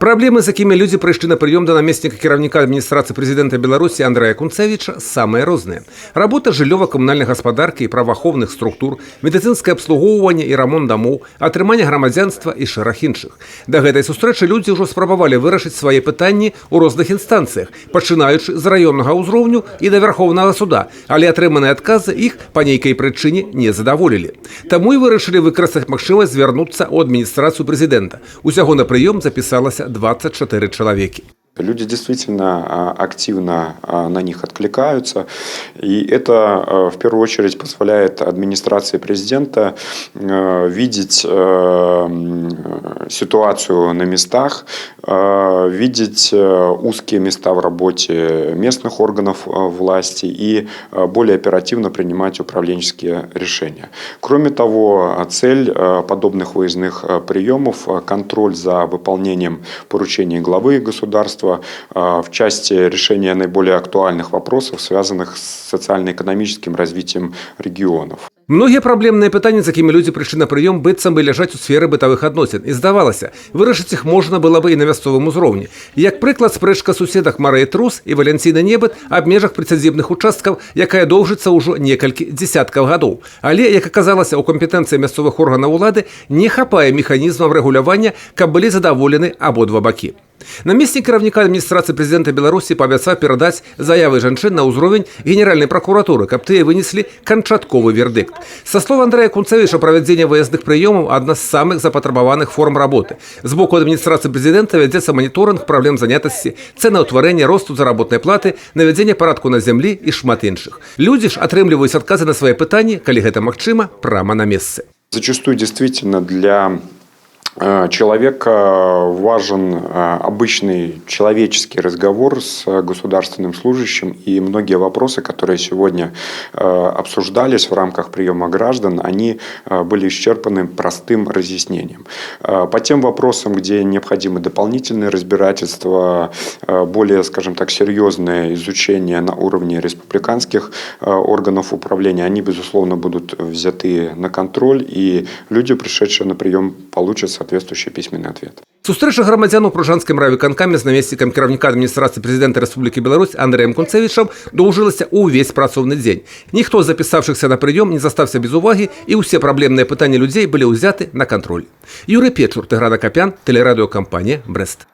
Праблемы, з якімі людзі прыйшлі на прыём да намесніка кіраўніка адміністрацыі прэзідэнта Беларусі Андрэя Кунцэвіча, самыя розныя. Работа жыллёва-камунальнай гаспадаркі і праваахоўных структур, медыцынскае абслугоўванне і рамонт дамоў, атрыманне грамадзянства і шэраг іншых. Да гэтай сустрэчы людзі ўжо спрабавалі вырашыць свае пытанні ў розных інстанцыях, пачынаючы з раённага ўзроўню і да Вярхоўнага суда, але атрыманыя адказы іх па нейкай прычыне не задаволілі. Таму і вырашылі выкарыстаць магчымасць звярнуцца ў адміністрацыю прэзідэнта. Усяго на прыём запісалася 24 человеки. Люди действительно активно на них откликаются, и это в первую очередь позволяет администрации президента видеть ситуацию на местах, видеть узкие места в работе местных органов власти и более оперативно принимать управленческие решения. Кроме того, цель подобных выездных приемов – контроль за выполнением поручений главы государства, в части решения наиболее актуальных вопросов, связанных с социально-экономическим развитием регионов. Многія праблемныя пытанні, з якімі людзі прыйшлі на прыём, быццам бы ляжаць у сферы бытавых адносін. І здавалася, вырашыць іх можна было бы і на мясцовым узроўні. Як прыклад, спрэчка суседах Марыі Трус і Валянціны Небыт аб межах прыцэзібных участкаў, якая доўжыцца ўжо некалькі дзесяткаў гадоў. Але, як аказалася, у кампетэнцыі мясцовых органаў улады не хапае механізмаў рэгулявання, каб былі задаволены абодва бакі. Намеснік кіраўніка адміністрацыі прэзідэнта Беларусі паабяцаў перадаць заявы жанчын на ўзровень Генеральнай пракуратуры, каб тыя вынеслі канчатковы вердыкт. Са слов Андрэя Кунцэвіча, правядзенне выездных прыёмаў – адна з самых запатрабаваных форм работы. З боку адміністрацыі прэзідэнта вядзецца маніторынг праблем занятасці, цэнаўтварэння, росту заработнай платы, навядзення парадку на зямлі і шмат іншых. Людзі ж атрымліваюць адказы на свае пытанні, калі гэта магчыма, прама на месцы. Зачастую действительно для человека важен обычный человеческий разговор с государственным служащим, и многие вопросы, которые сегодня обсуждались в рамках приема граждан, они были исчерпаны простым разъяснением. По тем вопросам, где необходимы дополнительные разбирательства, более, скажем так, серьезное изучение на уровне республиканских органов управления, они, безусловно, будут взяты на контроль, и люди, пришедшие на прием, получат соответствующий письменный ответ. Сустрэча грамадзян у Пружанскім райвыканкаме з намеснікам кіраўніка адміністрацыі прэзідэнта Рэспублікі Беларусь Андрэем Кунцэвічам доўжылася ўвесь працоўны дзень. Ніхто з запісаўшыхся на прыём не застаўся без увагі, і ўсе праблемныя пытанні людзей былі ўзяты на кантроль. Юрый Печур, Тыгран Акапян, тэлерадыёкампанія «Брэст».